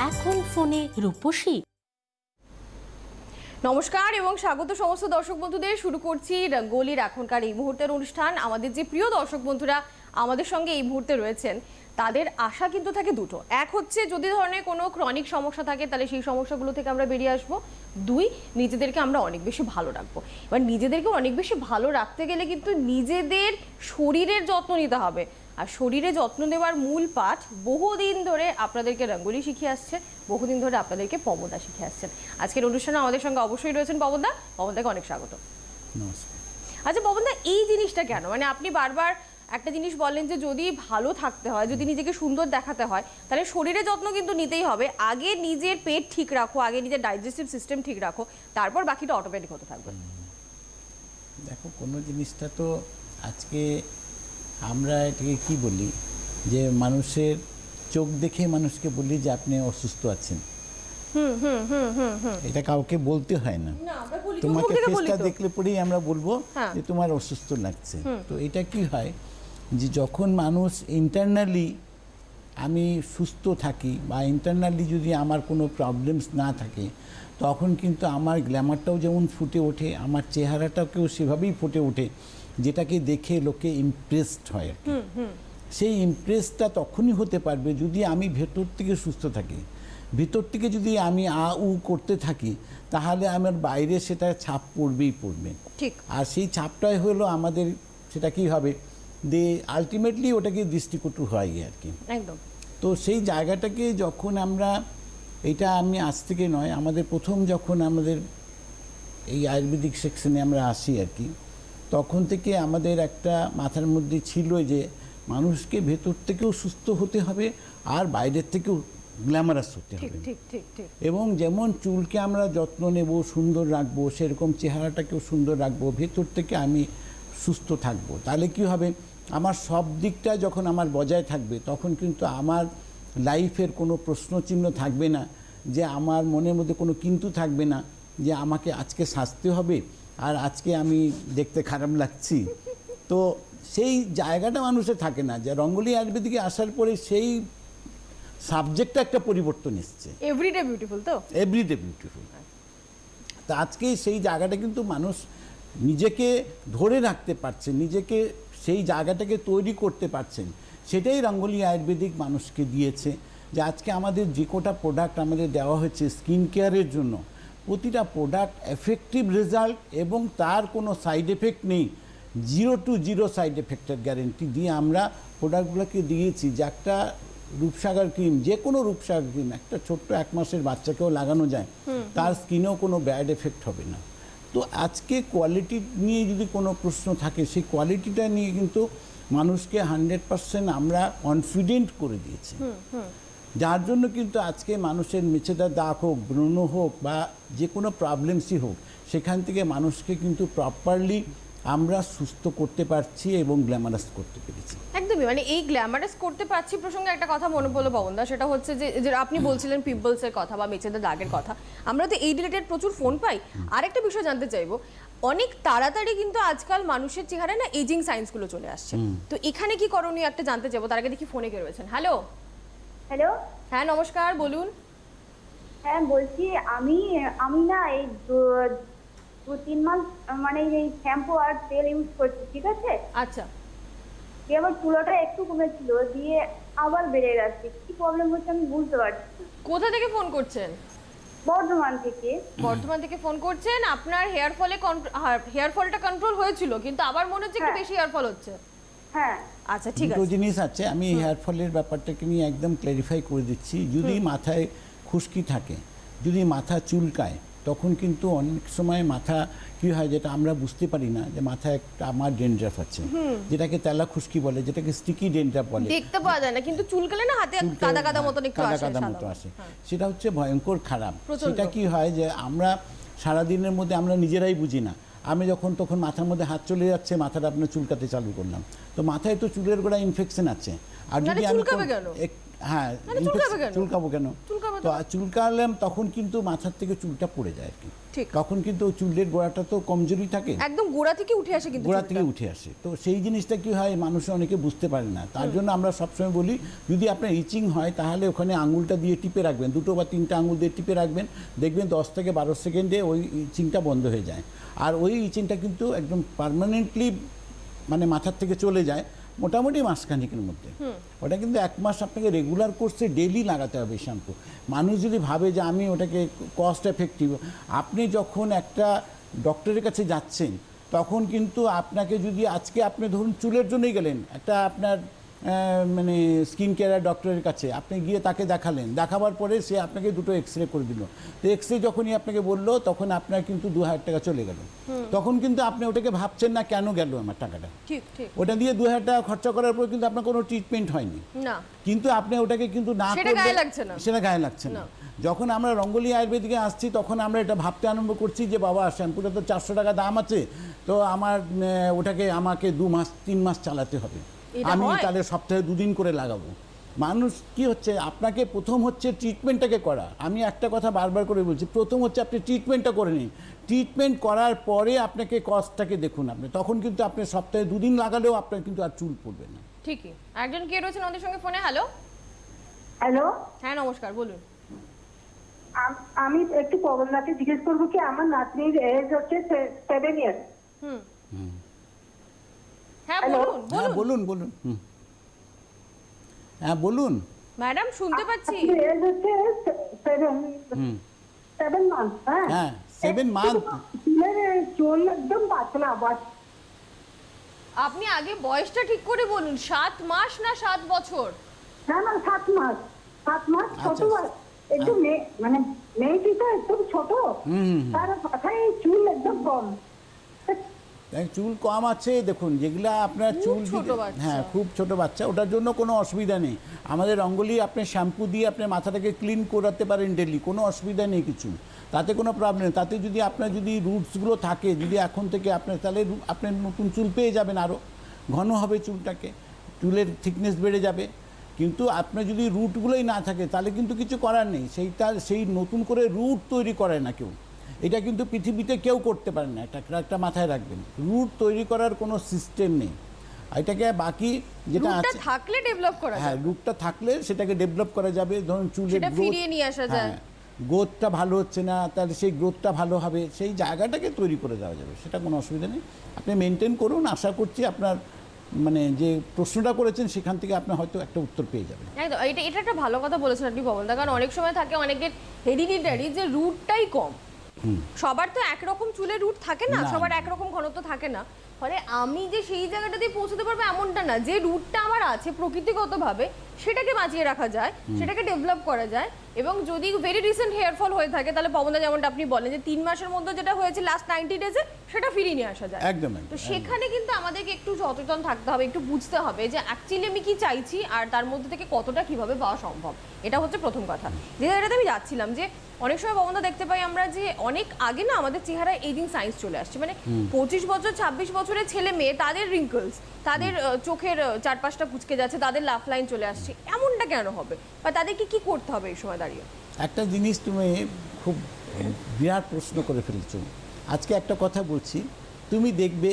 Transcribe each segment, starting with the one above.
এখন ফোনে রূপসী। নমস্কার এবং স্বাগত সমস্ত দর্শক বন্ধুদের। শুরু করছি রঙ্গোলির এখনকার এই মুহূর্তের অনুষ্ঠান। আমাদের যে প্রিয় দর্শক বন্ধুরা আমাদের সঙ্গে এই মুহূর্তে রয়েছেন তাদের আশা কিন্তু থাকে দুটো। এক হচ্ছে যদি ধরনের কোনো ক্রনিক সমস্যা থাকে তাহলে সেই সমস্যাগুলো থেকে আমরা বেরিয়ে আসবো। দুই, নিজেদেরকে আমরা অনেক বেশি ভালো রাখবো। এবার নিজেদেরকে অনেক বেশি ভালো রাখতে গেলে কিন্তু নিজেদের শরীরের যত্ন নিতে হবে। আর শরীরে যত্ন নেওয়ার মূল পাঠ বহুদিন ধরে আপনাদেরকে রঙ্গোলি শিখিয়ে আসছে, বহুদিন ধরে আপনাদেরকে পবনদা শিখিয়ে আসছেন। আজকের অনুষ্ঠানে আমাদের সঙ্গে অবশ্যই রয়েছেন পবনদা। পবনদাকে অনেক স্বাগত। নমস্কার। আচ্ছা পবনদা, এই জিনিসটা কেন, মানে আপনি বারবার একটা জিনিস বলেন যে যদি ভালো থাকতে হয়, যদি নিজেকে সুন্দর দেখাতে হয় তাহলে শরীরের যত্ন কিন্তু নিতেই হবে। আগে নিজের পেট ঠিক রাখো, আগে নিজের ডাইজেস্টিভ সিস্টেম ঠিক রাখো, তারপর বাকিটা অটোমেটিক হতে থাকবে। দেখো, কোনো জিনিসটা তো আজকে আমরা এটাকে কি বলি যে মানুষের চোখ দেখে মানুষকে বলি যে আপনি অসুস্থ আছেন। এটা কাউকে বলতে হয় না, তোমাকে ফেসটা দেখলে পরেই আমরা বলবো যে তোমার অসুস্থ লাগছে। তো এটা কি হয় যে যখন মানুষ ইন্টারনালি আমি সুস্থ থাকি বা ইন্টারনালি যদি আমার কোনো প্রবলেমস না থাকে তখন কিন্তু আমার গ্ল্যামারটাও যেমন ফুটে ওঠে, আমার চেহারাটাকেও সেভাবেই ফুটে ওঠে, যেটাকে দেখে লোকে ইমপ্রেসড হয়। সেই ইমপ্রেসটা তখনই হতে পারবে যদি আমি ভেতর থেকে সুস্থ থাকি। ভিতর থেকে যদি আমি আ উ করতে থাকি তাহলে আমার বাইরে সেটা ছাপ পড়বেই পড়বে। ঠিক। আর সেই ছাপটাই হলো আমাদের, সেটা কি হবে যে আলটিমেটলি ওটাকে দৃষ্টিকটু হয় আর কি। একদম। তো সেই জায়গাটাকে যখন আমরা, এটা আমি আজ থেকে নয়, আমাদের প্রথম যখন আমাদের এই আয়ুর্বেদিক সেকশনে আমরা আসি আর কি, তখন থেকে আমাদের একটা মাথার মধ্যে ছিল যে মানুষকে ভেতর থেকেও সুস্থ হতে হবে আর বাইরের থেকেও গ্ল্যামারাস হতে হবে। এবং যেমন চুলকে আমরা যত্ন নেব, সুন্দর রাখবো, সেরকম চেহারাটাকেও সুন্দর রাখবো, ভেতর থেকে আমি সুস্থ থাকবো। তাহলে কি হবে, আমার সব দিকটা যখন আমার বজায় থাকবে তখন কিন্তু আমার লাইফের কোনো প্রশ্নচিহ্ন থাকবে না, যে আমার মনের মধ্যে কোনো কিন্তু থাকবে না যে আমাকে আজকে সাজতে হবে আর আজকে আমি দেখতে খারাপ লাগছি। তো সেই জায়গাটা মানুষের থাকে না। যে রঙ্গোলি আয়ুর্বেদিকে আসার পরে সেই সাবজেক্টটা একটা পরিবর্তন এসছে। এভরিডে বিউটিফুল, তো এভরিডে বিউটিফুল। তা আজকে সেই জায়গাটা কিন্তু মানুষ নিজেকে ধরে রাখতে পারছে, নিজেকে সেই জায়গাটাকে তৈরি করতে পারছেন। সেটাই রঙ্গোলি আয়ুর্বেদিক মানুষকে দিয়েছে। যে আজকে আমাদের যে কোটা প্রোডাক্ট আমাদের দেওয়া হয়েছে স্কিন কেয়ারের জন্য, প্রতিটা প্রোডাক্ট এফেক্টিভ রেজাল্ট এবং তার কোনো সাইড এফেক্ট নেই, 0 to 0 সাইড এফেক্টের গ্যারেন্টি দিয়ে আমরা প্রোডাক্টগুলোকে দিয়েছি। যে একটা রূপসাগর ক্রিম, যে কোনো রূপসাগর ক্রিম একটা ছোট্ট 1 মাসের বাচ্চাকেও লাগানো যায়, তার স্কিনেও কোনো ব্যাড এফেক্ট হবে না। তো আজকে কোয়ালিটি নিয়ে যদি কোনো প্রশ্ন থাকে, সেই কোয়ালিটিটা নিয়ে কিন্তু মানুষকে 100% আমরা কনফিডেন্ট করে দিয়েছি। যার জন্য কিন্তু আজকে মানুষের মেছেদা দাগ হোক, ব্রণ হোক বা যে কোনো প্রবলেমসই হোক, সেখান থেকে মানুষকে কিন্তু প্রপারলি আমরা সুস্থ করতে পারছি এবং গ্ল্যামারাস করতে পেরেছি। একদমই, মানে এই গ্ল্যামারাস করতে পারছি প্রসঙ্গে একটা কথা মনে পড়লো পবনদা, সেটা হচ্ছে যে আপনি বলছিলেন পিম্পলসের কথা বা মেছেদের দাগের কথা, আমরা তো এই রিলেটেড প্রচুর ফোন পাই। আরেকটা বিষয় জানতে চাইবো, অনেক তাড়াতাড়ি কিন্তু আজকাল মানুষের চেহারায় না এজিং সাইন্সগুলো চলে আসছে, তো এখানে কি করণীয় একটা জানতে চাইবো। তার আগে দেখি ফোনে কে রয়েছেন। হ্যালো। হ্যালো। হ্যাঁ নমস্কার, বলুন। হ্যাঁ বলছি, আমি না এই 2-3 মাস মানে এই শ্যাম্পু আর তেল ইউজ করছি, ঠিক আছে? আচ্ছা। দিয়ে আমার চুলটা একটু কমেছিল, দিয়ে আবার বেড়ে গেছে। কি প্রবলেম হচ্ছে আমি বুঝতে পারছি না। কোথা থেকে ফোন করছেন? বর্ধমান থেকে। বর্ধমান থেকে ফোন করছেন। আপনার হেয়ার ফলটা কন্ট্রোল হয়েছিল, কিন্তু আবার মনে হচ্ছে একটু বেশি হেয়ার ফল হচ্ছে। হ্যাঁ আচ্ছা ঠিক আছে। দুটো জিনিস আছে, আমি হেয়ার ফলের ব্যাপারটাকে নিয়ে একদম ক্ল্যারিফাই করে দিচ্ছি। যদি মাথায় খুশকি থাকে, যদি মাথা চুলকায়, তখন কিন্তু অনেক সময় মাথা কি হয় যেটা আমরা বুঝতে পারি না, যে মাথায় একটা আমার ডেন্ড্রাফ আছে, যেটাকে তেলা খুশকি বলে, যেটাকে স্টিকি ডেন্ড্রাফ বলে, দেখতে পাওয়া যায় না কিন্তু চুলকালে না হাতে কাদা কাদা মতন একটু আসে, কাদা মতো আসে। সেটা হচ্ছে ভয়ঙ্কর খারাপ। সেটা কি হয় যে আমরা সারাদিনের মধ্যে আমরা নিজেরাই বুঝি না, আমি যখন তখন মাথার মধ্যে হাত চলে যাচ্ছে, মাথাটা আপনার চুলকাতে চালু করলাম, তো মাথায় তো চুলের গোড়া ইনফেকশন আছে। আর যদি আমি হ্যাঁ চুলকাবো কেন, তো চুল কাটলাম তখন কিন্তু মাথার থেকে চুলটা পড়ে যায় আর কি, ঠিক। তখন কিন্তু চুলের গোড়াটা তো কমজোরি থাকে, একদম গোড়া থেকে উঠে আসে কিন্তু গোড়া চুলটা। থেকে উঠে আসে। তো সেই জিনিসটা কি হয়, মানুষ অনেকে বুঝতে পারে না। তার জন্য আমরা সবসময় বলি, যদি আপনার ইচিং হয় তাহলে ওখানে আঙুলটা দিয়ে টিপে রাখবেন, 2 বা 3টে আঙুল দিয়ে টিপে রাখবেন, দেখবেন 10 থেকে 12 সেকেন্ডে ওই ইচিংটা বন্ধ হয়ে যায়। আর ওই ইচিংটা কিন্তু একদম পার্মানেন্টলি মানে মাথার থেকে চলে যায় মোটামুটি মাসখানেকের মধ্যে। ওটা কিন্তু 1 মাস আপনাকে রেগুলার কোর্সে ডেইলি লাগাতে হবে শ্যাম্পু। মানুষ যদি ভাবে যে আমি ওটাকে কস্ট এফেক্টিভ, আপনি যখন একটা ডক্টরের কাছে যাচ্ছেন তখন কিন্তু আপনাকে যদি আজকে আপনি ধরুন চুলের জন্যই গেলেন একটা আপনার মানে স্কিন কেয়ার ডক্টরের কাছে, আপনি গিয়ে তাকে দেখালেন, দেখাবার পরে সে আপনাকে 2টো এক্সরে করে দিল। তো এক্সরে যখনই আপনাকে বললো তখন আপনার কিন্তু 2000 টাকা চলে গেল। তখন কিন্তু আপনি ওটাকে ভাবছেন না কেন গেল আমার টাকাটা, ঠিক ঠিক। ওটা দিয়ে 2000 টাকা খরচা করার পর কিন্তু আপনার কোনো ট্রিটমেন্ট হয়নি, না, কিন্তু আপনি ওটাকে কিন্তু না সেটা করলে গায়ে লাগছে না। সেটা গায়ে লাগছে না। যখন আমরা রঙ্গোলি আয়ুর্বেদিকে আসছি তখন আমরা এটা ভাবতে আরম্ভ করছি যে বাবা শ্যাম্পুটা তো 400 টাকা দাম আছে, তো আমার ওটাকে আমাকে 2 মাস 3 মাস চালাতে হবে, এটা আমি হয়? তাহলে সপ্তাহে 2 দিন করে লাগাবো। মানুষ কি হচ্ছে, আপনাকে প্রথম হচ্ছে ট্রিটমেন্টটাকে করা। আমি একটা কথা বারবার করে বলছি, প্রথম হচ্ছে আপনি ট্রিটমেন্টটা করে নিন, ট্রিটমেন্ট করার পরে আপনাকে কস্টটাকে দেখুন। আপনি তখন কিন্তু আপনি সপ্তাহে 2 দিন লাগালেও আপনার কিন্তু আর চুল পড়বে না। ঠিকই। একজন কে রয়েছেন আমাদের সঙ্গে ফোনে? হ্যালো। হ্যালো, হ্যাঁ নমস্কার, বলুন। আমি একটু পবনদাকে জিজ্ঞেস করবো কি, আমার নাতনির এজ হচ্ছে 7 ইয়ার্স। হুম। হ্যাঁ Hello? বলুন হ্যাঁ বলুন। বলুন হ্যাঁ বলুন। ম্যাডাম শুনতে পাচ্ছি। এজ হচ্ছে 7 মান্থ। হ্যাঁ 7 মান্থ। চুল একদম পাতলা। আপনি আগে বয়সটা ঠিক করে বলুন, 7 মাস না 7 বছর? না 7 মাস। 7 মাস ছোট। আচ্ছা। একটু মানে মেয়েটি তো একদম ছোট, তার মাথায় চুল একদম কম। চুল কম আছে, দেখুন যেগুলা আপনার চুল ছোট বাচ্চা। হ্যাঁ খুব ছোট বাচ্চা, ওটার জন্য কোনো অসুবিধা নেই। আমাদের রঙ্গোলি আপনি শ্যাম্পু দিয়ে আপনার মাথাটাকে ক্লিন করাতে পারেন ডেলি, কোনো অসুবিধা নেই কিছু, তাতে কোনো প্রবলেম। তাতে যদি আপনার যদি রুটসগুলো থাকে, যদি এখন থেকে আপনার, তাহলে আপনি নতুন চুল পেয়ে যাবেন, আরও ঘন হবে চুলটাকে, চুলের থিকনেস বেড়ে যাবে। কিন্তু আপনার যদি রুটগুলোই না থাকে তাহলে কিন্তু কিছু করার নেই, সেই নতুন করে রুট তৈরি করে না কেউ, এটা কিন্তু পৃথিবীতে কেউ করতে পারে না, একটা মাথায় রাখবেন। রুট তৈরি করার কোনো সিস্টেম নেই, এটাকে বাকি যেটা রুটটা আছে থাকলে ডেভেলপ করা হ্যাঁ যায়। রুটটা থাকলে সেটাকে ডেভেলপ করা যাবে। ধরুন চুলের সেটা ফিরিয়ে নিয়ে আসা যায়। গ্রোথটা ভালো হচ্ছে না, তাহলে সেই গ্রোথটা ভালো হবে, সেই জায়গাটাকে তৈরি করে দেওয়া যাবে, সেটা কোনো অসুবিধা নেই। আপনি মেনটেন করুন, আশা করছি আপনার মানে যে প্রশ্নটা করেছেন সেখান থেকে আপনি হয়তো একটা উত্তর পেয়ে যাবেন। একদম, এটা একটা ভালো কথা বলেছেন আপনি পবনদা, কারণ অনেক সময় থাকে অনেকের হেরিডিটারি যে রুটটাই কম। সবার তো একরকম চুলের রুট থাকে না, না, সবার না। একরকম ঘনত্ব থাকে না। ফলে আমি যে সেই জায়গাটা দিয়ে পৌঁছতে পারবো এমনটা না, যে রুটটা আমার আছে প্রকৃতিগতভাবে সেটাকে বাঁচিয়ে রাখা যায়, সেটাকে ডেভেলপ করা যায়। এবং যদি ভেরি রিসেন্ট হেয়ার ফল হয়ে থাকে তাহলে পবনদা যেমনটা আপনি বলেন যে 3 মাসের মধ্যে যেটা হয়েছে লাস্ট 90 ডেজে সেটা ফিরিয়ে নিয়ে আসা যায়। একদম তো সেখানে কিন্তু আমাদেরকে একটু সচেতন থাকতে হবে, একটু বুঝতে হবে যে অ্যাকচুয়ালি আমি কি চাইছি আর তার মধ্যে থেকে কতটা কিভাবে পাওয়া সম্ভব। এটা হচ্ছে প্রথম কথা। যে জায়গাটাতে আমি যাচ্ছিলাম, যে অনেক সময় পবনদা দেখতে পাই আমরা যে অনেক আগে না আমাদের চেহারায় এজিং সাইন্স চলে আসছে, মানে 25 বছর 26 বছরের ছেলে মেয়ে তাদের রিঙ্কলস, তাদের চোখের চারপাশটা কুচকে যাচ্ছে, তাদের লাফ লাইন চলে আসছে। এমনটা কেন হবে, বা তাদেরকে কি করতে হবে এই সময় দাঁড়িয়ে? একটা জিনিস তুমি খুব বিরাট প্রশ্ন করে ফেলছো। আজকে একটা কথা বলছি, তুমি দেখবে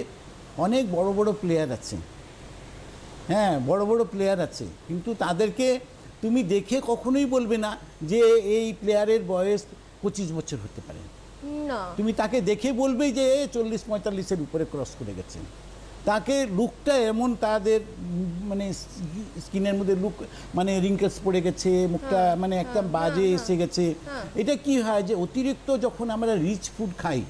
অনেক বড় বড় প্লেয়ার আছে, হ্যাঁ বড় বড় প্লেয়ার আছে, কিন্তু তাদেরকে তুমি দেখে কখনোই বলবে না যে এই প্লেয়ারের বয়স 25 বছর হতে পারে। না, তুমি তাকে দেখে বলবে যে 40-45-এর উপরে ক্রস করে গেছে। তাকে লুকটা এমন, তাদের মানে স্কিনের মধ্যে লুক মানে রিঙ্কেলস পড়ে গেছে, মুখটা মানে একটা বাজে এসে গেছে। এটা কি হয় যে অতিরিক্ত যখন আমরা রিচ ফুড খাই,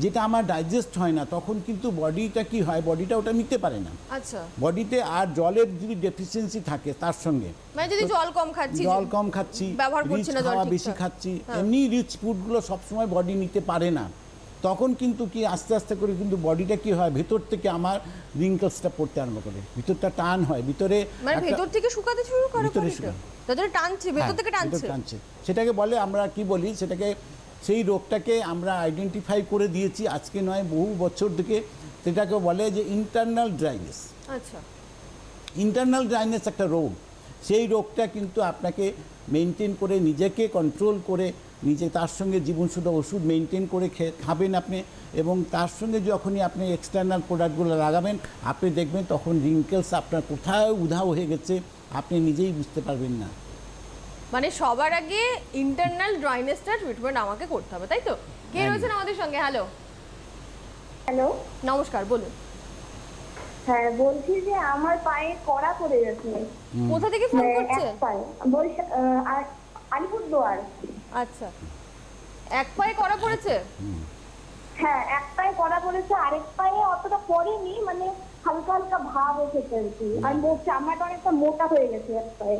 যেটা আমার ডাইজেস্ট হয় না, তখন কিন্তু বডিটা কি হয়, বডিটা ওটা নিতে পারে না। আচ্ছা, বডিতে আর জলের যদি ডেফিসিয়েন্সি থাকে তার সঙ্গে, মানে যদি জল কম খাচ্ছি, জল কম খাচ্ছি, ব্যবহার করছি রিচ না জল খাওয়া ঠিকঠাক। বেশি খাচ্ছি, এমনি রিচ ফুডগুলো সবসময় বডি নিতে পারে না, তখন কিন্তু কি আস্তে আস্তে করে কিন্তু বডিটা কি হয়, ভেতর থেকে আমার রিঙ্কলসটা পড়তে আরম্ভ করে, ভিতরটা টান হয়, ভিতরে মানে একটা- ভেতর থেকে শুকাতে শুরু করে, ভিতরে বডিটা শুকায়। ভেতরে টানছে, ভেতর হ্যাঁ, থেকে ভিতর টানছে। টানছে। সেটাকে বলে, আমরা কি বলি সেটাকে, সেই রোগটাকে আমরা আইডেন্টিফাই করে দিয়েছি আজকে নয়, বহু বছর থেকে। সেটাকে বলে যে ইন্টারনাল ড্রাইনেস। আচ্ছা, ইন্টারনাল ড্রাইনেস একটা রোগ, সেই রোগটা কিন্তু আপনাকে মেনটেন করে নিজেকে কন্ট্রোল করে নিজে তার সঙ্গে জীবনশুদ্ধ ওষুধ মেনটেন করে খাবেন আপনি, এবং তার সঙ্গে যখনই আপনি এক্সটার্নাল প্রোডাক্টগুলো লাগাবেন আপনি দেখবেন তখন রিঙ্কেলস আপনার কোথায় উধাও হয়ে গেছে আপনি নিজেই বুঝতে পারবেন না। মানে সবার আগে ইন্টারনাল ড্রাইনেসটা ট্রিটমেন্ট আমাকে করতে হবে, তাই তো? কে রয়েছেন আমাদের সঙ্গে? হ্যালো, হ্যালো, নমস্কার, বলুন। হ্যাঁ বলছি যে আমার পায়ে কড়া পড়ে গেছে। কোথা থেকে ফোন করছেন? এক পায়ে আলিপুরদুয়ার। আচ্ছা, এক পায়ে করা পড়েছে? হ্যাঁ, এক পায়ে কড়া পড়েছে, আরেক পায়ে অতটা পড়েনি, মানে হালকা হালকা ভাব এসেছে আর কি। আর চামড়াটা অনেকটা মোটা হয়ে গেছে এক পায়ে।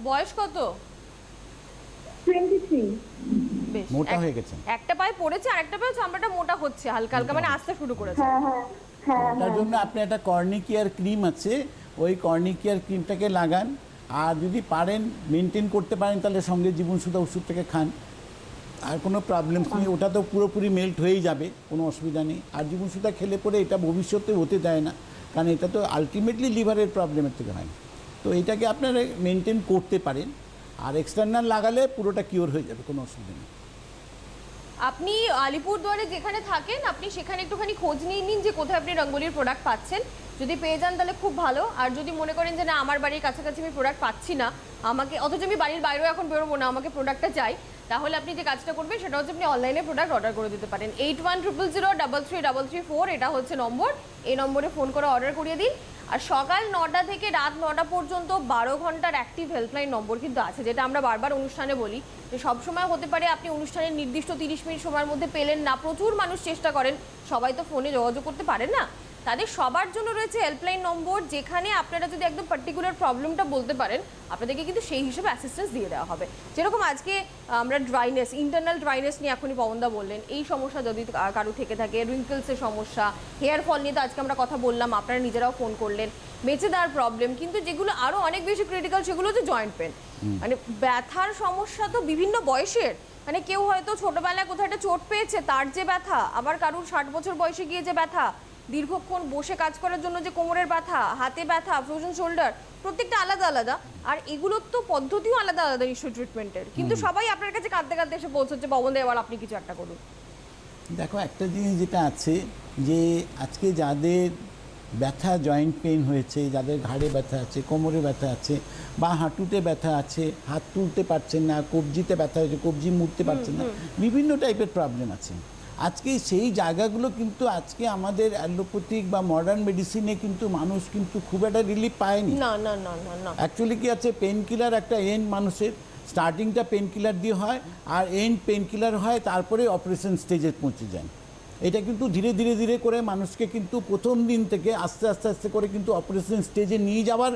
বয়স কত? 23। বেশ, মোটা হয়ে গেছে। একটা পায়ে পড়েছে আর একটা পায়ে চামড়াটা মোটা হচ্ছে হালকা হালকা, মানে আসতে শুরু করেছে। হ্যাঁ হ্যাঁ হ্যাঁ। তার জন্য আপনি একটা কর্নিকিয়ার ক্রিম আছে, ওই কর্নিকিয়ার ক্রিমটাকে লাগান, আর যদি পারেন মেনটেন করতে পারেন তাহলে সঙ্গে জীবনশুদ্ধ ওষুধটাকে খান, আর কোনো প্রবলেমস নেই, ওটা তো পুরোপুরি মেল্ট হয়েই যাবে, কোনো অসুবিধা নেই। আর জীবনশুদ্ধ খেলে পরে এটা ভবিষ্যতে হতে দেয় না, কারণ এটা তো আলটিমেটলি লিভারের প্রবলেমের থেকে হয়। তো এটাকে আপনারা মেনটেন করতে পারেন, আর এক্সটার্নাল লাগালে পুরোটা কিওর হয়ে যাবে, কোনো অসুবিধা নেই। আপনি আলিপুরদুয়ারে যেখানে থাকেন আপনি সেখানে একটুখানি খোঁজ নিয়ে নিন যে কোথায় আপনি রঙ্গোলির প্রোডাক্ট পাচ্ছেন। যদি পেয়ে যান তাহলে খুব ভালো, আর যদি মনে করেন যে না আমার বাড়ির কাছাকাছি আমি প্রোডাক্ট পাচ্ছি না, আমাকে অথচ আমি বাড়ির বাইরেও এখন বেরোবো না, আমাকে প্রোডাক্টটা চাই, তাহলে আপনি যে কাজটা করবেন সেটা হচ্ছে আপনি অনলাইনে প্রোডাক্ট অর্ডার করে দিতে পারেন। 8100033334 এটা হচ্ছে নম্বর, এই নম্বরে ফোন করে অর্ডার করিয়ে দিন। আর সকাল 9টা থেকে রাত 9টা পর্যন্ত 12 ঘন্টার অ্যাক্টিভ হেল্পলাইন নম্বর কিন্তু আছে, যেটা আমরা বারবার অনুষ্ঠানে বলি যে সবসময় হতে পারে আপনি অনুষ্ঠানের নির্দিষ্ট 30 মিনিট সময়ের মধ্যে পেলেন না, প্রচুর মানুষ চেষ্টা করেন, সবাই তো ফোনে যোগাযোগ করতে পারেন না, তাদের সবার জন্য রয়েছে হেল্পলাইন নম্বর, যেখানে আপনারা যদি একদম পার্টিকুলার প্রবলেমটা বলতে পারেন আপনাদেরকে কিন্তু সেই হিসেবে অ্যাসিস্ট্যান্স দিয়ে দেওয়া হবে। যেরকম আজকে আমরা ড্রাইনেস, ইন্টারনাল ড্রাইনেস নিয়ে এখনই পবনদা বললেন, এই সমস্যা যদি কারো থেকে থাকে, রিঙ্কেলসের সমস্যা, হেয়ার ফল নিয়ে তো আজকে আমরা কথা বললাম, আপনারা নিজেরাও ফোন করলেন, বেঁচে দেওয়ার প্রবলেম, কিন্তু যেগুলো আরও অনেক বেশি ক্রিটিক্যাল সেগুলো হচ্ছে জয়েন্ট পেন, মানে ব্যথার সমস্যা তো বিভিন্ন বয়সের, মানে কেউ হয়তো ছোটবেলায় কোথাও একটা চোট পেয়েছে তার যে ব্যথা, আবার কারুর 60 বছর বয়সে গিয়ে যে ব্যথা, দীর্ঘক্ষণ বসে কাজ করার জন্য যে কোমরের ব্যথা, হাতে ব্যথা, ফ্রোজেন শোল্ডার, প্রত্যেকটা আলাদা আলাদা, আর এগুলোর তো পদ্ধতিও আলাদা আলাদা ইস্যু ট্রিটমেন্টের, কিন্তু সবাই আপনার কাছে কাঁদতে কাঁদতে এসে পৌঁছচ্ছে পবনদা এবার আপনি কিছু একটা করুন। দেখো, একটা জিনিস যেটা আছে যে আজকে যাদের ব্যথা জয়েন্ট পেইন হয়েছে, যাদের ঘাড়ে ব্যথা আছে, কোমরে ব্যথা আছে, বা হাঁটুতে ব্যথা আছে, হাত তুলতে পারছেন না, কবজিতে ব্যথা হয়েছে, কবজি মুড়তে পারছেন না, বিভিন্ন টাইপের প্রবলেম আছে। আজকে সেই জায়গাগুলো কিন্তু আজকে আমাদের অ্যালোপ্যাথিক বা মডার্ন মেডিসিনে কিন্তু মানুষ কিন্তু খুব একটা রিলিফ পায়নি। না না না না না, অ্যাকচুয়ালি কি আছে, পেন কিলার একটা এন্ড, মানুষের স্টার্টিংটা পেন কিলার দিয়ে হয় আর এন্ড পেন কিলার হয়, তারপরে অপারেশন স্টেজে পৌঁছে যায়। এটা কিন্তু ধীরে ধীরে ধীরে করে মানুষকে কিন্তু প্রথম দিন থেকে আস্তে আস্তে আস্তে করে কিন্তু অপারেশন স্টেজে নিয়ে যাওয়ার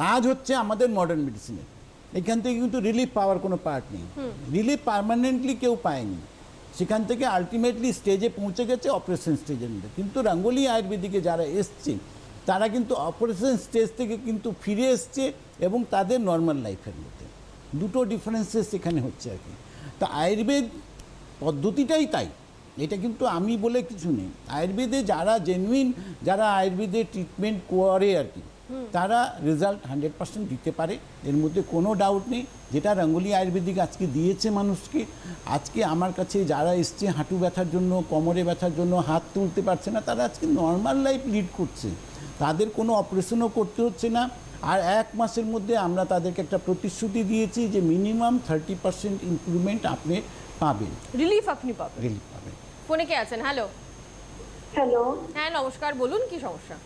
কাজ হচ্ছে আমাদের মডার্ন মেডিসিনের। এখান থেকে কিন্তু রিলিফ পাওয়ার কোনো পার্ট নেই, রিলিফ পার্মানেন্টলি কেউ পায়নি, সেখান থেকে আলটিমেটলি স্টেজে পৌঁছে গেছে অপারেশন স্টেজের মধ্যে। কিন্তু রঙ্গোলি আয়ুর্বেদিকে যারা এসছে তারা কিন্তু অপারেশন স্টেজ থেকে কিন্তু ফিরে এসছে এবং তাদের নর্মাল লাইফের মধ্যে দুটো ডিফারেন্সেস এখানে হচ্ছে আর কি। তা আয়ুর্বেদ পদ্ধতিটাই তাই, এটা কিন্তু আমি বলে কিছু নেই। আয়ুর্বেদে যারা জেনুইন, যারা আয়ুর্বেদের ট্রিটমেন্ট করে আর কি, তারা রেজাল্ট 100% দিতে পারে, এর মধ্যে কোনো ডাউট নেই। যেটা রঙ্গোলি আয়ুর্বেদিক আজকে দিয়েছে মানুষকে, আজকে আমার কাছে যারা এসছে হাঁটু ব্যথার জন্য, কোমরে ব্যথার জন্য, হাত তুলতে পারছে না, তারা আজকে নর্মাল লাইফ লিড করছে, তাদের কোনো অপারেশনও করতে হচ্ছে না। আর 1 মাসের মধ্যে আমরা তাদেরকে একটা প্রতিশ্রুতি দিয়েছি যে মিনিমাম 30% ইমপ্রুভমেন্ট আপনি পাবেন, রিলিফ আপনি পাবেন, রিলিফ পাবেন। ফোনে কে আছেন? হ্যালো। হ্যালো, হ্যাঁ নমস্কার, বলুন কি সমস্যা?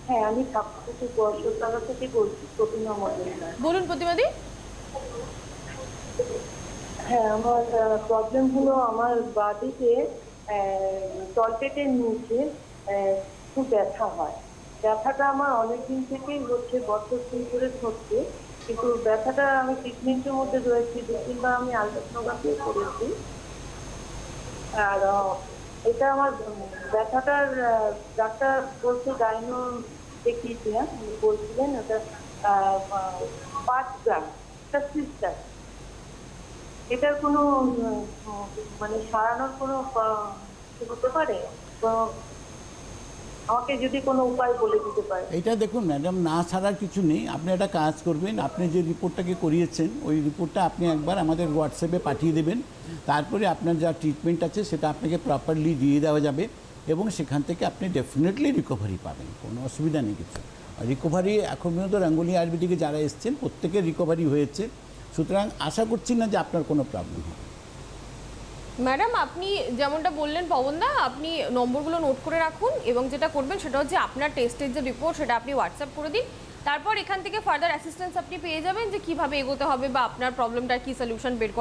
হ্যাঁ আমি কাকু বর্ষতলা থেকে বলছি, প্রতিমা মজুমদার। বলুন প্রতিমাদি। হ্যাঁ, আমার প্রবলেম হলো আমার বাড়িতে তলপেটের নিচে খুব ব্যথা হয়। ব্যথাটা আমার অনেকদিন থেকেই হচ্ছে, বছর দিন ধরে হচ্ছে, কিন্তু ব্যথাটা আমি ট্রিটমেন্টের মধ্যে রয়েছি, 2-3 বার আমি আলট্রাসোনোগ্রাফি করেছি। আর এটা আমার ব্যথাটার ডাক্তার বলছে, গাইনো দেখিয়েছিলাম, বলছিলেন ওটা 5 গ্রাম, একটা সিস্টার। এটার কোনো মানে সারানোর কোনো হতে পারে? আমাকে যদি কোনো উপায় বলে দিতে পারে। এটা দেখুন ম্যাডাম, না ছাড়ার কিছু নেই। আপনি একটা কাজ করবেন, আপনি যে রিপোর্টটাকে করিয়েছেন ওই রিপোর্টটা আপনি একবার আমাদের হোয়াটসঅ্যাপে পাঠিয়ে দেবেন। তারপরে আপনার যা ট্রিটমেন্ট আছে সেটা আপনাকে প্রপারলি দিয়ে দেওয়া যাবে এবং সেখান থেকে আপনি ডেফিনেটলি রিকভারি পাবেন, কোনো অসুবিধা নেই কিছু। রিকভারি এখন পর্যন্ত রাঙ্গুলি আয়ুর্বেদিকে যারা এসছেন প্রত্যেকের রিকভারি হয়েছে, সুতরাং আশা করছি না যে আপনার কোনো প্রবলেম হবে। ম্যাডাম আপনি যেমনটা বললেন পবনদা, আপনি নম্বরগুলো নোট করে রাখুন এবং যেটা করবেন সেটা হচ্ছে আপনার টেস্টের যে রিপোর্ট সেটা আপনি হোয়াটসঅ্যাপ করে দিন। তারপর এখান থেকে ফার্দার অ্যাসিস্ট্যান্স আপনি পেয়ে যাবেন যে কিভাবে এগোতে হবে বা আপনার প্রবলেমটার কি সলিউশন বের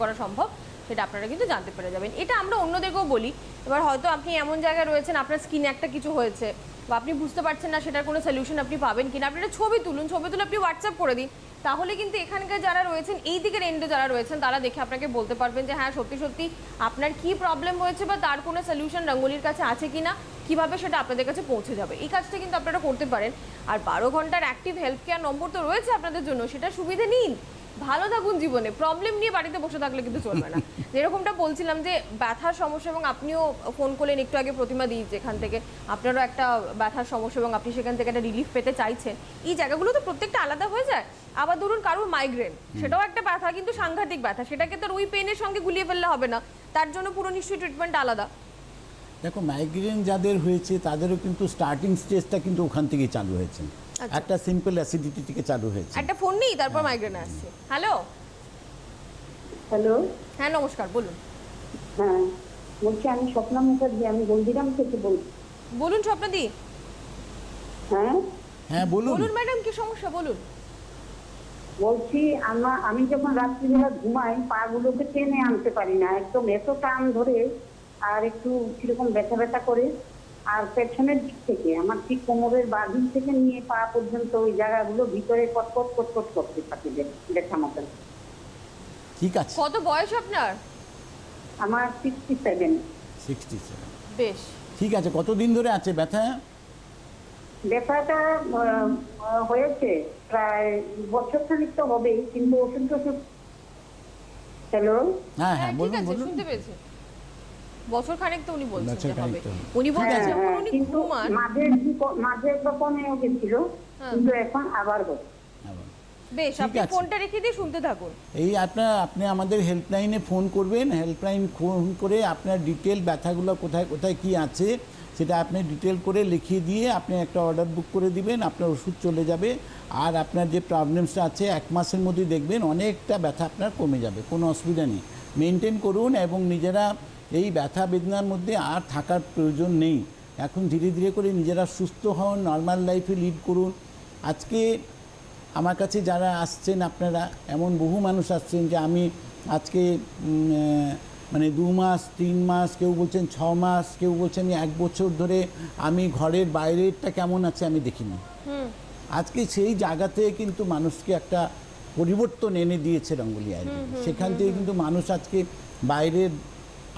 করা সম্ভব সেটা আপনারা কিন্তু জানতে পেরে যাবেন। এটা আমরা অন্যদেরকেও বলি। এবার হয়তো আপনি এমন জায়গায় রয়েছেন আপনার স্কিনে একটা কিছু হয়েছে বা আপনি বুঝতে পারছেন না সেটার কোনো সলিউশন আপনি পাবেন কিনা, আপনি একটা ছবি তুলুন, ছবি তুলে আপনি হোয়াটসঅ্যাপ করে দিন। তাহলে কিন্তু এখানকার যারা রয়েছেন, এই দিকের এন্ডে যারা রয়েছেন, তারা দেখে আপনাকে বলতে পারবেন যে হ্যাঁ সত্যি সত্যি আপনার কি প্রবলেম হয়েছে বা তার কোনো সলিউশন রঙ্গোলির কাছে আছে কিনা, কিভাবে সেটা আপনাদের কাছে পৌঁছে যাবে। এই কাজটা কিন্তু আপনারা করতে পারেন। আর 12 ঘন্টার অ্যাক্টিভ হেলথ কেয়ার নম্বর তো রয়েছে আপনাদের জন্য, সেটা সুবিধে নিন। ভালো থাকুন জীবনে, প্রবলেম নিয়ে বাড়িতে বসে থাকলে কিন্তু চলবে না। যেরকমটা বলছিলাম যে ব্যথার সমস্যা, এবং আপনিও ফোন করলেন একটু আগে প্রতিমা দিই যেখান থেকে আপনারও একটা ব্যথার সমস্যা এবং আপনি সেখান থেকে একটা রিলিফ পেতে চাইছেন। এই জায়গাগুলো তো প্রত্যেকটা আলাদা হয়ে যায়। আবার ধরুন কারোর মাইগ্রেন, সেটাও একটা ব্যথা, কিন্তু সাংঘাতিক ব্যথা, সেটাকে তো ওই পেনের সঙ্গে গুলিয়ে ফেললে হবে না, তার জন্য পুরো নিশ্চয়ই ট্রিটমেন্ট আলাদা। দেখো, মাইগ্রেন যাদের হয়েছে তাদেরও কিন্তু স্টার্টিং স্টেজটা কিন্তু ওখান থেকেই চালু হয়েছে, একটা সিম্পল অ্যাসিডিটি থেকে চালু হয়েছে। একটা ফোন নেই, তারপর মাইগ্রেন আসছে। হ্যালো হ্যালো, হ্যাঁ নমস্কার, বলুন। হ্যাঁ বলছি আমি স্বপ্না মুখার্জি, আমি হলদিরাম থেকে বলছি। বলুন স্বপ্নাদি। হ্যাঁ হ্যাঁ বলুন। বলুন ম্যাডাম, কি সমস্যা বলুন। বলছি আমি যখন রাত্রিবেলা ঘুমাই পা গুলোকে টেনে আনতে পারি না, একদম এত টান ধরে আর একটু কিরকম ব্যথা ব্যথা করে। আর পেছনের দিক থেকে আমার ঠিক কোমরের বাঁদিক থেকে নিয়ে পা পর্যন্ত ওই জায়গাগুলো ভিতরে কটকট কটকট করতে থাকে ব্যথা মতন। ঠিক আছে। কত বয়স আপনার? আমার 67। 67। বেশ, ঠিক আছে। কতদিন ধরে আছে ব্যথা? ব্যথাটা হয়েছে প্রায় বছর খানিক তো হবেই, কিন্তু ওষুধ টষুধ। হ্যালো, হ্যাঁ হ্যাঁ হ্যাঁ ঠিক বলুন আছে, বলুন। শুনতে পেয়েছি। বছর খানেক তো উনি বলছেন বছর যে খানেক হবে। তো। উনি বলছেন হ্যাঁ, যখন উনি কিন্তু ঘুমান। মাঝে একবার কমেও গেছিল, কিন্তু এখন আবার হচ্ছে। আবার। বেশ, ঠিক আপনি আছে। ফোনটা রেখে দিয়ে শুনতে থাকুন। এই আপনি আমাদের হেল্পলাইনে ফোন করবেন, হেল্পলাইন ফোন করে আপনার ডিটেল ব্যথাগুলো কোথায় কোথায় কি আছে সেটা আপনি ডিটেল করে লিখিয়ে দিয়ে আপনি একটা অর্ডার বুক করে দিবেন, আপনার ওষুধ চলে যাবে। আর আপনার যে প্রবলেমসটা আছে 1 মাসের মধ্যে দেখবেন অনেকটা ব্যথা আপনার কমে যাবে, কোনো অসুবিধা নেই। মেনটেন করুন এবং নিজেরা এই ব্যথা বেদনার মধ্যে আর থাকার প্রয়োজন নেই। এখন ধীরে ধীরে করে নিজেরা সুস্থ হন, নর্মাল লাইফে লিড করুন। আজকে আমার কাছে যারা আসছেন আপনারা, এমন বহু মানুষ আসছেন যে আমি আজকে মানে 2 মাস 3 মাস, কেউ বলছেন 6 মাস, কেউ বলছেন 1 বছর ধরে আমি ঘরের বাইরেরটা কেমন আছে আমি দেখিনি। আজকে সেই জায়গাতে কিন্তু মানুষকে একটা পরিবর্তন এনে দিয়েছে রঙ্গোলি আয়ুর্বেদ। সেখান থেকে কিন্তু মানুষ আজকে বাইরের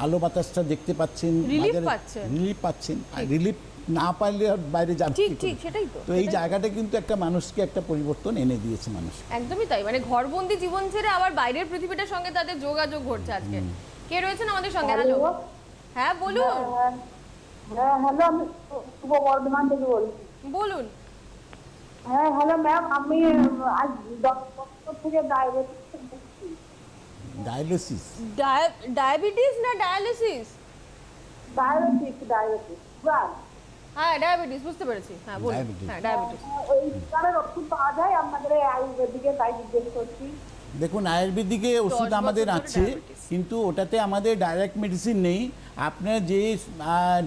আলো বাতাসটা দেখতে পাচ্ছেন, Relief বাজারে পাচ্ছেন। রিলিফ পাচ্ছেন। আর রিলিফ না পারলে আর বাইরে যাবে ঠিক কি করে? ঠিক, সেটাই তো। তো এই জায়গাটা কিন্তু একটা মানুষকে একটা পরিবর্তন এনে দিয়েছে মানুষ। একদমই তাই, মানে ঘরবন্দি জীবন ছেড়ে আবার বাইরের পৃথিবীটার সঙ্গে তাদের যোগাযোগ ঘটছে আজকে। কে রয়েছেন আমাদের সঙ্গে? হ্যালো, হ্যাঁ বলুন। হ্যাঁ হ্যালো, আমি পূর্ব বর্ধমান থেকে বলছি। বলুন। হ্যাঁ হ্যালো ম্যাম, আমি আজ 10 বছর থেকে ডায়াবেটিস। ডায়ালিসিস? ডায়াবেটিস না ডায়ালিসিস? ডায়াবেটিস হ্যাঁ ডায়াবেটিস, বুঝতে পেরেছি। হ্যাঁ বলুন। Diabetes. হ্যাঁ ডায়াবেটিস। ওই সুগারের ওষুধ পাওয়া যায় আপনাদের আয়ুর্বেদিকে, তাই জিজ্ঞেস করছি। দেখুন, আয়ুর্বেদিকে ওষুধ 10 আমাদের বছর ধরে আছে, diabetes। কিন্তু ওটাতে আমাদের ডাইরেক্ট মেডিসিন নেই। আপনার যে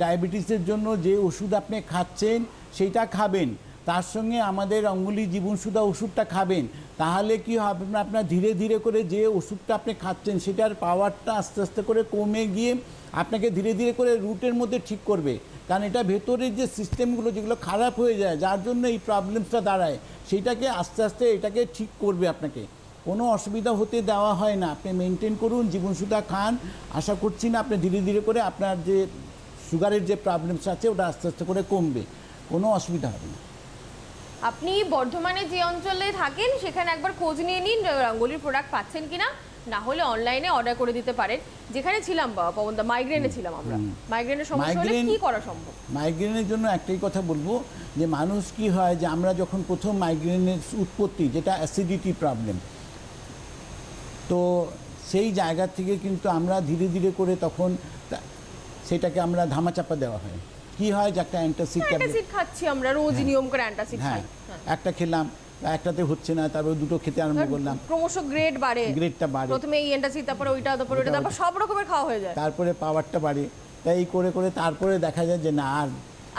ডায়াবেটিসের জন্য যে ওষুধ আপনি খাচ্ছেন সেইটা খাবেন, তার সঙ্গে আমাদের অঙ্গুলি জীবনসুধা ওষুধটা খাবেন। তাহলে কি হবে, আপনার ধীরে ধীরে করে যে ওষুধটা আপনি খাচ্ছেন সেটার পাওয়ারটা আস্তে আস্তে করে কমে গিয়ে আপনাকে ধীরে ধীরে করে রুটের মধ্যে ঠিক করবে। কারণ এটা ভেতরের যে সিস্টেমগুলো যেগুলো খারাপ হয়ে যায়, যার জন্য এই প্রবলেমসটা দাঁড়ায়, সেইটাকে আস্তে আস্তে এটাকে ঠিক করবে আপনাকে। কোনো অসুবিধা হতে দেওয়া হয় না। আপনি মেনটেন করুন, জীবনসুধা খান। আশা করছি না আপনি ধীরে ধীরে করে আপনার যে সুগারের যে প্রবলেমস আছে ওটা আস্তে আস্তে করে কমবে, কোনো অসুবিধা হবে না। আপনি বর্ধমানে যে অঞ্চলে থাকেন সেখানে একবার খোঁজ নিয়ে নিন রঙ্গোলির প্রোডাক্ট পাচ্ছেন কিনা। না হলে অনলাইনে অর্ডার করে দিতে পারেন। যেখানে ছিলাম পবনদা, মাইগ্রেনে ছিলাম আমরা, মাইগ্রেনের সমস্যা হলে কি করা সম্ভব? মাইগ্রেনের জন্য একটাই কথা বলবো যে মানুষ কি হয় যে আমরা যখন প্রথম মাইগ্রেনের উৎপত্তি, যেটা অ্যাসিডিটি প্রবলেম, তো সেই জায়গা থেকে কিন্তু আমরা ধীরে ধীরে করে তখন সেটাকে আমরা ধামাচাপা দেওয়া হয়। কি হয় যে একটা অ্যান্টাসিড অ্যান্টাসিড খাচ্ছি আমরা রোজ, নিয়ম করে অ্যান্টাসিড হ্যাঁ, খাই, একটা খেলাম, একটাতে হচ্ছে না, তারপর দুটো খেতে আরম্ভ করলাম, ক্রমশ গ্রেড বাড়ে, গ্রেডটা বাড়ে, প্রথমে এই অ্যান্টাসিড, তারপরে ওইটা, তারপরে ওইটা, তারপর সব রকমের খাওয়া হয়ে যায়, তারপরে পাওয়ারটা বাড়ে। তাই এই করে করে তারপরে দেখা যায় যে না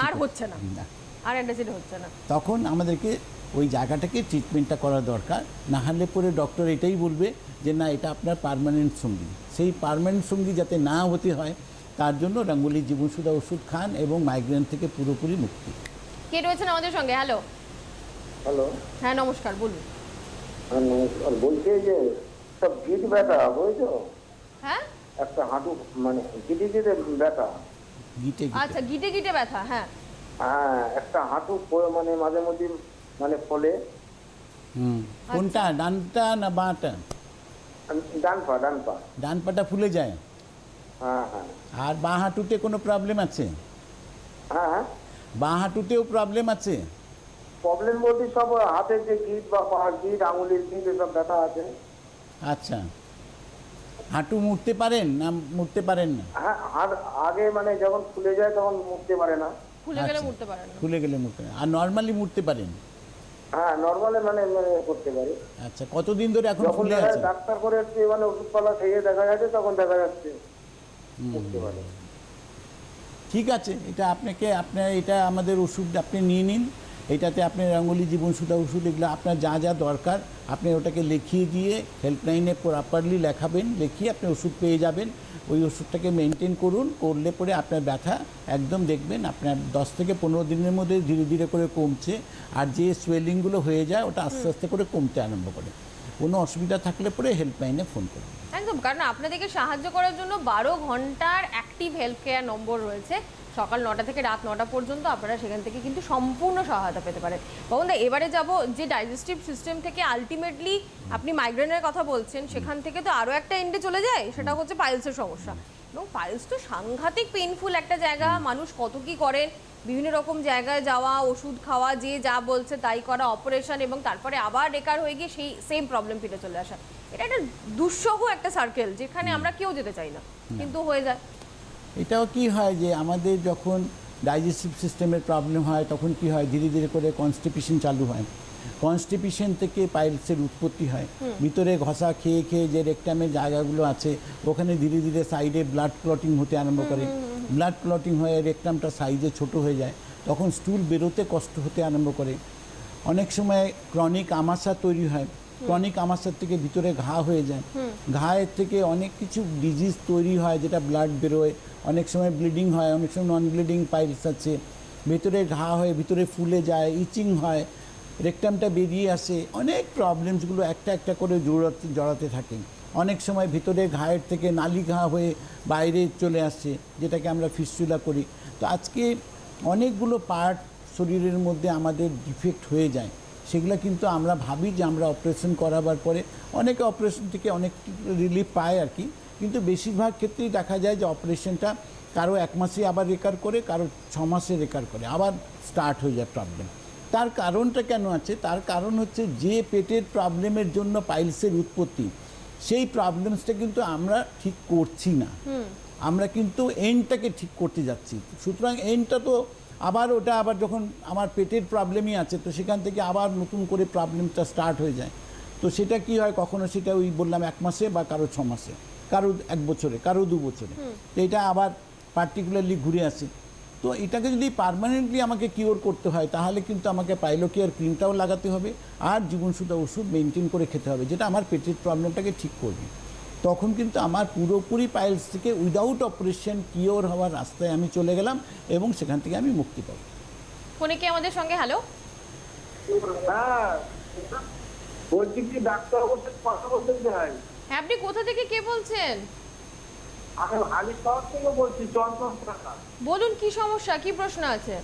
আর হচ্ছে না, না, আর অ্যান্টাসিড হচ্ছে না। তখন আমাদেরকে ওই জায়গাটাকে ট্রিটমেন্টটা করা দরকার। না হলে পরে ডক্টর এটাই বলবে যে না এটা আপনার পার্মানেন্ট সঙ্গী। সেই পার্মানেন্ট সঙ্গী যাতে না হতে হয় তার জন্য রাঙ্গুলি জীবনসুধা ওষুধ খান এবং মাইগ্রেন থেকে পুরোপুরি মুক্তি। কে রয়েছেন আমাদের সঙ্গে? হ্যালো। হ্যালো, হ্যাঁ নমস্কার, বলুন। নমস্কার। বলছি যে সব গিট ব্যথা বুঝছো, হ্যাঁ একটা হাঁটু মানে গিটে গিটে ব্যথা। গিটে আচ্ছা, গিটে গিটে ব্যথা, হ্যাঁ হ্যাঁ, একটা হাঁটু মানে মাঝে মধ্যে মানে ফলে। কোনটা, ডানটা না বাঁটা? ডান পা, ডান পা। ডান পাটা ফুলে যায়। হ্যাঁ হ্যাঁ আর বাঁ হাঁটুতে কোনো প্রবলেম আছে? হ্যাঁ হ্যাঁ, বাঁ হাঁটুতেও প্রবলেম আছে? প্রবলেম বলতে সব হাতের যে গিট বা পা গিট, আঙুলের গিট, এসব ব্যথা আছে। আচ্ছা, হাঁটু মুড়তে পারেন না মুড়তে পারেন না? হ্যাঁ, আর আগে মানে যখন ফুলে যায় তখন মুড়তে পারে না। খুলে গেলে আচ্ছা, উঠতে পারেন না। ফুলে গেলে মুড়তে পারেন, আর নর্মালি মুড়তে পারেন? হ্যাঁ, নর্মালে মানে মানে করতে পারি। আচ্ছা, কতদিন ধরে এখন যখন ফুলে দেখা আছে? যায় ডাক্তার করে একটু মানে ওষুধপালা খেয়ে দেখা যাচ্ছে, তখন দেখা যাচ্ছে করতে পারে। ঠিক আছে, এটা আপনাকে আপনার এটা আমাদের ওষুধ আপনি নিয়ে নিন। এটাতে আপনি রাঙ্গুলি জীবনসুধা ওষুধ, এগুলো আপনার যা যা দরকার আপনি ওটাকে লিখিয়ে দিয়ে হেল্পলাইনে প্রপারলি লেখাবেন, লিখিয়ে আপনি ওষুধ পেয়ে যাবেন। ওই ওষুধটাকে মেনটেন করুন, করলে পরে আপনার ব্যথা একদম দেখবেন আপনার 10 থেকে 15 দিনের মধ্যে ধীরে ধীরে করে কমছে। আর যে সোয়েলিংগুলো হয়ে যায় ওটা আস্তে আস্তে করে কমতে আরম্ভ করে। কোনো অসুবিধা থাকলে পরে হেল্পলাইনে ফোন করুন। একদম, কারণ আপনাদেরকে সাহায্য করার জন্য 12 ঘন্টার অ্যাক্টিভ হেল্প কেয়ার নম্বর রয়েছে। সকাল 9টা থেকে রাত 9টা পর্যন্ত আপনারা সেখান থেকে কিন্তু সম্পূর্ণ সহায়তা পেতে পারেন। পবনদা, এবারে যাব যে ডাইজেস্টিভ সিস্টেম থেকে আলটিমেটলি আপনি মাইগ্রেনের কথা বলছেন, সেখান থেকে তো আরও একটা এন্ডে চলে যায়, সেটা হচ্ছে পাইলসের সমস্যা। এবং পাইলস তো সাংঘাতিক পেইনফুল একটা জায়গা, মানুষ কত কি করেন, বিভিন্ন রকম জায়গায় যাওয়া, ওষুধ খাওয়া, যে যা বলছে তাই করা, অপারেশন, এবং তারপরে আবার রেকার হয়ে গিয়ে সেই সেম প্রবলেম ফিরে চলে আসা। এটা একটা দুঃসহ একটা সার্কেল, যেখানে আমরা কেউ যেতে চাই না, কিন্তু হয়ে যায়। এটাও কি হয় যে আমাদের যখন ডাইজেস্টিভ সিস্টেমের প্রবলেম হয় তখন কি হয়, ধীরে ধীরে করে কনস্টিপেশন চালু হয়। কনস্টিপেশন থেকে পাইলসের উৎপত্তি হয়। ভিতরে ঘষা খেয়ে খেয়ে যে রেকটামের জায়গাগুলো আছে ওখানে ধীরে ধীরে সাইডে ব্লাড ক্লটিং হতে আরম্ভ করে। ব্লাড ক্লটিং হয়ে রেকটামটা সাইজে ছোট হয়ে যায়, তখন স্টুল বেরোতে কষ্ট হতে আরম্ভ করে। অনেক সময় ক্রনিক আমাশা তৈরি হয়, ক্রনিক আমাশার থেকে ভিতরে ঘা হয়ে যায়, ঘায়ের থেকে অনেক কিছু ডিজিজ তৈরি হয় যেটা ব্লাড বেরোয়। অনেক সময় ব্লিডিং হয়, অনেক সময় নন ব্লিডিং পাইলস আছে। ভেতরে ঘা হয়ে ভিতরে ফুলে যায়, ইচিং হয়, রেকটামটা বেরিয়ে আসে, অনেক প্রবলেমসগুলো একটা একটা করে জড়াতে থাকে। অনেক সময় ভিতরে ঘায়ের থেকে নালি ঘা হয়ে বাইরে চলে আসছে, যেটাকে আমরা ফিস্টুলা করি। তো আজকে অনেকগুলো পার্ট শরীরের মধ্যে আমাদের ডিফেক্ট হয়ে যায়, সেগুলো কিন্তু আমরা ভাবি যে আমরা অপারেশন করাবার পরে, অনেকে অপারেশন থেকে অনেক রিলিফ পায় আর কি, কিন্তু বেশিরভাগ ক্ষেত্রেই দেখা যায় যে অপারেশনটা কারো 1 মাসে আবার রেকার করে, কারো 6 মাসে রেকার করে, আবার স্টার্ট হয়ে যায় প্রবলেম। তার কারণটা কেন আছে? তার কারণ হচ্ছে যে পেটের প্রবলেমের জন্য পাইলসের উৎপত্তি, সেই প্রবলেমসটা কিন্তু আমরা ঠিক করছি না, আমরা কিন্তু এন্ডটাকে ঠিক করতে যাচ্ছি। সুতরাং এন্ডটা তো আবার ওটা আবার যখন আমার পেটের প্রবলেমই আছে, তো সেখান থেকে আবার নতুন করে প্রবলেমটা স্টার্ট হয়ে যায়। তো সেটা কি হয়, কখনো সেটা ওই বললাম 1 মাসে, বা কারো 6 মাসে, কারো 1 বছরে, কারো 2 বছরে, তো এটা আবার পার্টিকুলারলি ঘুরে আসে। তো এটাকে যদি পার্মানেন্টলি আমাকে কিওর করতে হয় তাহলে কিন্তু আমাকে পাইলোকেয়ার ক্রিমটাও লাগাতে হবে আর জীবনসুধা ওষুধ মেনটেন করে খেতে হবে, যেটা আমার পেটের প্রবলেমটাকে ঠিক করবে। তখন কিন্তু আমার পুরোপুরি পাইলস থেকে উইদাউট অপারেশন কিওর হওয়ার রাস্তায় আমি চলে গেলাম এবং সেখান থেকে আমি মুক্তি পাবো। ফোনে কি আমাদের সঙ্গে? হ্যালো, হ্যাঁ, বলছি কি ডাক্তার বলতে কথা বলতে চাই। হ্যাঁ, আপনি কোথা থেকে কে বলছেন? আমি হালিশহর থেকে বলছি, চন্দন টাকা। বলুন, কি সমস্যা, কি প্রশ্ন আছে?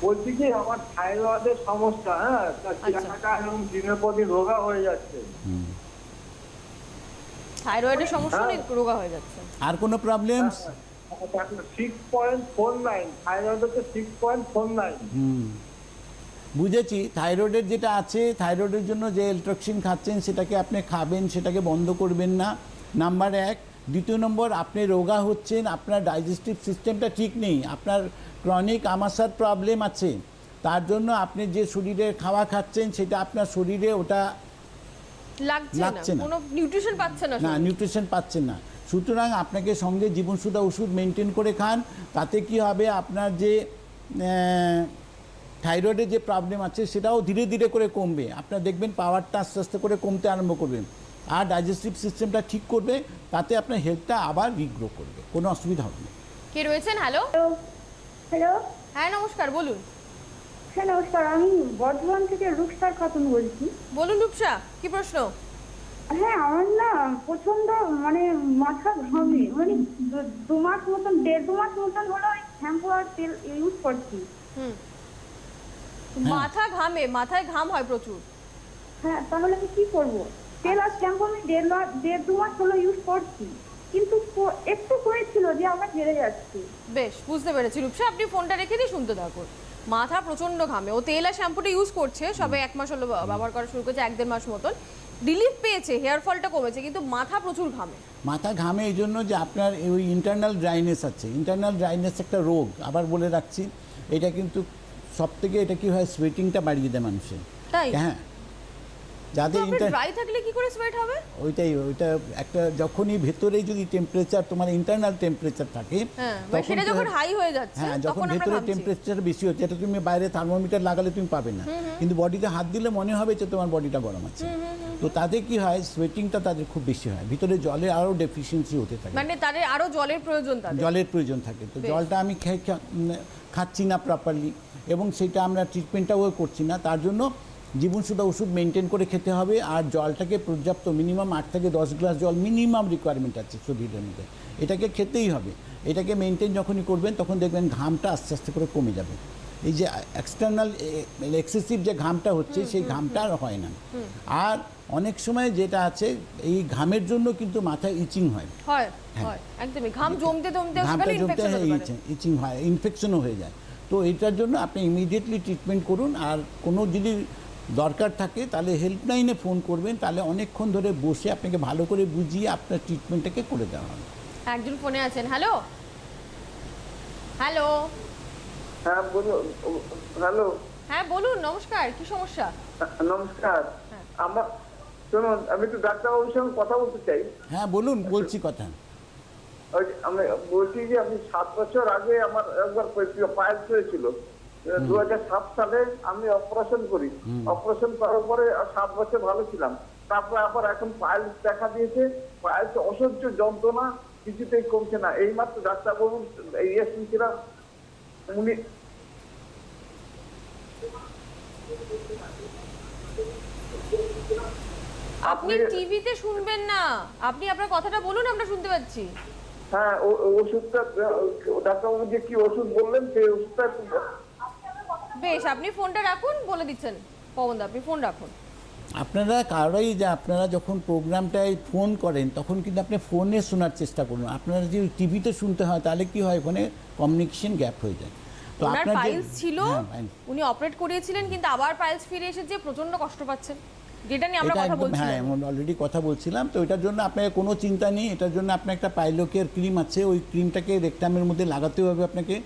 বলছি কি আমার থাইরয়েডের সমস্যা, হ্যাঁ, আচ্ছা। এবং দিনের পর দিন রোগা হয়ে যাচ্ছে। থাইরয়েডের সমস্যা অনেক রোগা হয়ে যাচ্ছে। আর কোনো প্রবলেমস? 6.49, থাইরয়েড হচ্ছে 6.49। বুঝেছি। থাইরয়েডের যেটা আছে, থাইরয়েডের জন্য যে এলট্রক্সিন খাচ্ছেন সেটাকে আপনি খাবেন, সেটাকে বন্ধ করবেন না, নাম্বার 1। দ্বিতীয় নম্বর, আপনি রোগা হচ্ছেন, আপনার ডাইজেস্টিভ সিস্টেমটা ঠিক নেই, আপনার ক্রনিক আমাশার প্রবলেম আছে, তার জন্য আপনি যে শরীরে খাওয়া খাচ্ছেন সেটা আপনার শরীরে ওটা লাগছে না, কোনো নিউট্রিশন পাচ্ছে না। না, নিউট্রিশন পাচ্ছেন না। সুতরাং আপনাকে সঙ্গে জীবনসুদ্ধা ওষুধ মেনটেন করে খান। তাতে কি হবে, আপনার যে থাইরয়েডের যে প্রবলেম আছে সেটাও ধীরে ধীরে করে কমবে। আপনার দেখবেন পাওয়ারটা আস্তে আস্তে করে কমতে আরম্ভ করবে, আর ডাইজেস্টিভ সিস্টেমটা ঠিক করবে, তাতে আপনার হেলথটা আবার রিগ্রো করবে, কোনো অসুবিধা হবে না। কে রয়েছেন? হ্যালো। হ্যালো, হ্যাঁ নমস্কার, বলুন। হ্যাঁ নমস্কার, আমি বর্ধমান থেকে রুকসার খাতুন বলছি। বলুন রূপসা, কি প্রশ্ন? হ্যাঁ, আমার না প্রচন্ড মানে মাথা ঘামে, মানে 2 মাস মতন, 1.5-2 মাস মতন হলো শ্যাম্পু আর তেল ইউজ করছি। মাথা ঘামে, মাথায় ঘাম হয় প্রচুর। হ্যাঁ, তাহলে আমি কি করব? তেল আর শ্যাম্পু আমি 1.5-2 মাস হলো ইউজ করছি, কিন্তু একটু হয়েছিল যে আমার বেড়ে যাচ্ছে। বেশ, বুঝতে পেরেছি রূপসা, আপনি ফোনটা রেখে দিয়ে শুনতে থাকুন। মাথা প্রচন্ড ঘামে, ও তেল আর শ্যাম্পুটা ইউজ করছে, সবে 1 মাস হলো ব্যবহার করা শুরু করেছে, 1-1.5 মাস মতন। রিলিফ পেয়েছে, হেয়ার ফলটা কমেছে, কিন্তু মাথা প্রচুর ঘামে। মাথা ঘামে এই জন্য যে আপনার ওই ইন্টারনাল ড্রাইনেস আছে। ইন্টারনাল ড্রাইনেস একটা রোগ, আবার বলে রাখছি, এটা কিন্তু সবথেকে এটা কি হয়, সোয়েটিংটা বাড়িয়ে দেয় মানুষের। তাই? হ্যাঁ, যাদের ড্রাই থাকলে কি করে সোয়েট হবে? ওইটা একটা যখনই ভেতরে যদি টেম্পারেচার, তোমার ইন্টারনাল টেম্পারেচার থাকে, মানে সেটা যখন হাই হয়ে যাচ্ছে, হ্যাঁ, যখন ভেতরে টেম্পারেচার বেশি হচ্ছে, এটা তুমি বাইরে থার্মোমিটার লাগালে তুমি পাবে না, কিন্তু বডিতে হাত দিলে মনে হবে যে তোমার বডিটা গরম আছে। তো তাদের কি হয়, সোয়েটিংটা তাদের খুব বেশি হয়, ভিতরে জলের আরও ডেফিসিয়েন্সি হতে থাকে, মানে তাদের আরো জলের প্রয়োজন, জলের প্রয়োজন থাকে। তো জলটা আমি খাচ্ছি না প্রপারলি, এবং সেটা আমরা ট্রিটমেন্টটাও করছি না, তার জন্য জীবনসুদ্ধা ওষুধ মেনটেন করে খেতে হবে। আর জলটাকে পর্যাপ্ত, মিনিমাম 8 থেকে 10 গ্লাস জল মিনিমাম রিকোয়ারমেন্ট আছে শরীরের মধ্যে, এটাকে খেতেই হবে। এটাকে মেনটেন যখনই করবেন তখন দেখবেন ঘামটা আস্তে আস্তে করে কমে যাবে। এই যে এক্সটার্নাল এক্সেসিভ যে ঘামটা হচ্ছে, সেই ঘামটা আর হয় না। আর অনেক সময় যেটা আছে, এই ঘামের জন্য কিন্তু মাথায় ইচিং হয়, একদমই ঘাম জমতে ঘামটা জমতে ইচিং হয়, ইনফেকশনও হয়ে যায়। তো এটার জন্য আপনি ইমিডিয়েটলি ট্রিটমেন্ট করুন। আর কোনো যদি দরকার থাকে তাহলে হেল্পলাইনে ফোন করবেন, তাহলে অনেকক্ষণ ধরে বসে আপনাকে ভালো করে বুঝিয়ে আপনার ট্রিটমেন্টটাকে করে দেওয়া হবে। একজন ফোনে আছেন। Hello hello. হ্যাঁ বলুন। হ্যালো, হ্যাঁ বলুন, নমস্কার, কি সমস্যা? নমস্কার। আমার শুনুন, আমি একটু ডাক্তারবাবুর সঙ্গে কথা বলতে চাই। হ্যাঁ বলুন, বলছি কথা। আমি বলছি যে আমি 7 বছর আগে আমার একবার পাইলস হয়েছিল। 2007 সালে আমি অপারেশন করি। অপারেশন করার পরে 7 বছর ভালো ছিলাম। তারপরে আবার এখন পাইলস দেখা দিয়েছে। পাইলস অসহ্য যন্ত্রণা, কিছুতেই কমছে না। এইমাত্র ডাক্তারবাবু শুনছিলাম, উনি আপনি টিভিতে শুনবেন না, আপনি আপনার কথাটা বলুন, আমরা শুনতে পাচ্ছি। হ্যাঁ, ওষুধটা ডাক্তারবাবু যে কি ওষুধ বললেন সেই ওষুধটা। বেশ, আপনি ফোনটা রাখুন, বলে দিচ্ছেন পবনদা, আপনি ফোন রাখুন। আপনারা কারোই যে আপনারা যখন প্রোগ্রামটায় ফোন করেন তখন কিন্তু আপনি ফোনে শোনার চেষ্টা করুন। আপনারা যদি টিভিতে শুনতে হয় তাহলে কি হয়, ওখানে কমিউনিকেশন গ্যাপ হয়ে যায়। তো ওনার আপনার পাইলস ছিল, উনি অপারেট করিয়েছিলেন, কিন্তু আবার পাইলস ফিরে এসেছে, প্রচন্ড কষ্ট পাচ্ছেন, যেটা নিয়ে আমরা কথা বলছিলাম। হ্যাঁ, আমি অলরেডি কথা বলছিলাম। তো এটার জন্য আপনার কোনো চিন্তা নেই, এটার জন্য আপনার একটা পাইলোকের ক্রিম আছে, ওই ক্রিমটাকে রেকটামের মধ্যে লাগাতে হবে আপনাকে।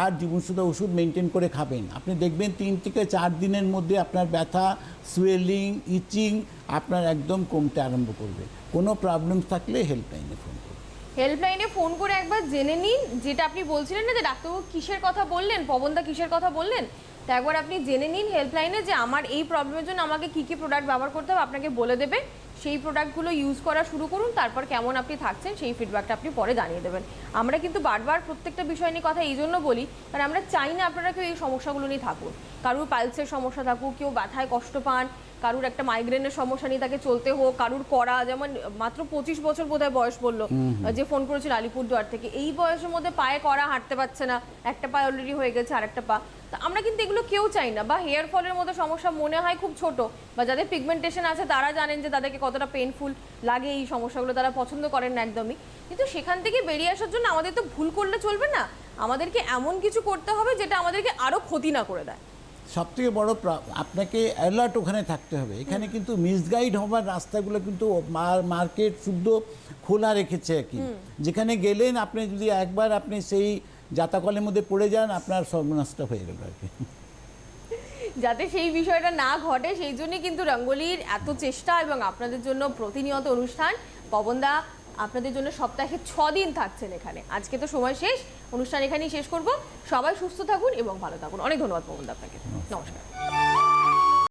আর জীবনসুদ্ধা ওষুধ মেনটেন করে খাবেন। আপনি দেখবেন 3 থেকে 4 দিনের মধ্যে আপনার ব্যথা, সুয়েলিং, ইচিং আপনার একদম কমতে আরম্ভ করবে। কোনো প্রবলেম থাকলে হেল্পলাইনে ফোন করুন। হেল্পলাইনে ফোন করে একবার জেনে নিন, যেটা আপনি বলছিলেন না যে ডাক্তারবাবু কিসের কথা বললেন, পবনদা কিসের কথা বললেন, তো একবার আপনি জেনে নিন হেল্পলাইনে যে আমার এই প্রবলেমের জন্য আমাকে কী কী প্রোডাক্ট ব্যবহার করতে হবে, আপনাকে বলে দেবে। সেই প্রোডাক্টগুলো ইউজ করা শুরু করুন, তারপর কেমন আপনি থাকছেন সেই ফিডব্যাকটা আপনি পরে জানিয়ে দেবেন। আমরা কিন্তু বারবার প্রত্যেকটা বিষয় নিয়ে কথা এই জন্য বলি, কারণ আমরা চাই না আপনারা কেউ এই সমস্যাগুলো নিয়ে থাকুন। কারোর পাইলসের সমস্যা থাকুক, কেউ ব্যথায় কষ্ট পান, কারুর একটা মাইগ্রেনের সমস্যা নিয়ে তাকে চলতে হোক, কারুর করা, যেমন মাত্র 25 বছর বোধহয় বয়স বললো যে ফোন করেছিল আলিপুরদুয়ার থেকে, এই বয়সের মধ্যে পায়ে করা, হাঁটতে পারছে না, একটা পা অলরেডি হয়ে গেছে আরেকটা পা। তা আমরা কিন্তু এগুলো কেউ চাই না। বা হেয়ার ফলের মতো সমস্যা মনে হয় খুব ছোট, বা যাদের পিগমেন্টেশন আছে তারা জানেন যে তাদেরকে কতটা পেইনফুল লাগে, এই সমস্যাগুলো তারা পছন্দ করেন না একদমই। কিন্তু সেখান থেকে বেরিয়ে আসার জন্য আমাদের তো ভুল করলে চলবে না, আমাদেরকে এমন কিছু করতে হবে যেটা আমাদেরকে আরো ক্ষতি না করে দেয়। সব থেকে বড় আপনাকে অ্যালার্ট ওখানে থাকতে হবে। এখানে কিন্তু মিসগাইড হবার রাস্তাগুলো কিন্তু মার্কেট শুদ্ধ খোলা রেখেছে আর কি, যেখানে গেলেন আপনি যদি একবার আপনি সেই জাতাকলের মধ্যে পড়ে যান, আপনার সর্বনাশটা হয়ে গেল আর কি। যাতে সেই বিষয়টা না ঘটে সেই জন্যই কিন্তু রঙ্গোলির এত চেষ্টা এবং আপনাদের জন্য প্রতিনিয়ত অনুষ্ঠান। পবনদা আপনাদের জন্য সপ্তাহে 6 দিন থাকছেন এখানে। আজকে তো সময় শেষ, অনুষ্ঠান এখানেই শেষ করব। সবাই সুস্থ থাকুন এবং ভালো থাকুন। অনেক ধন্যবাদ পবনদা আপনাকে। নমস্কার।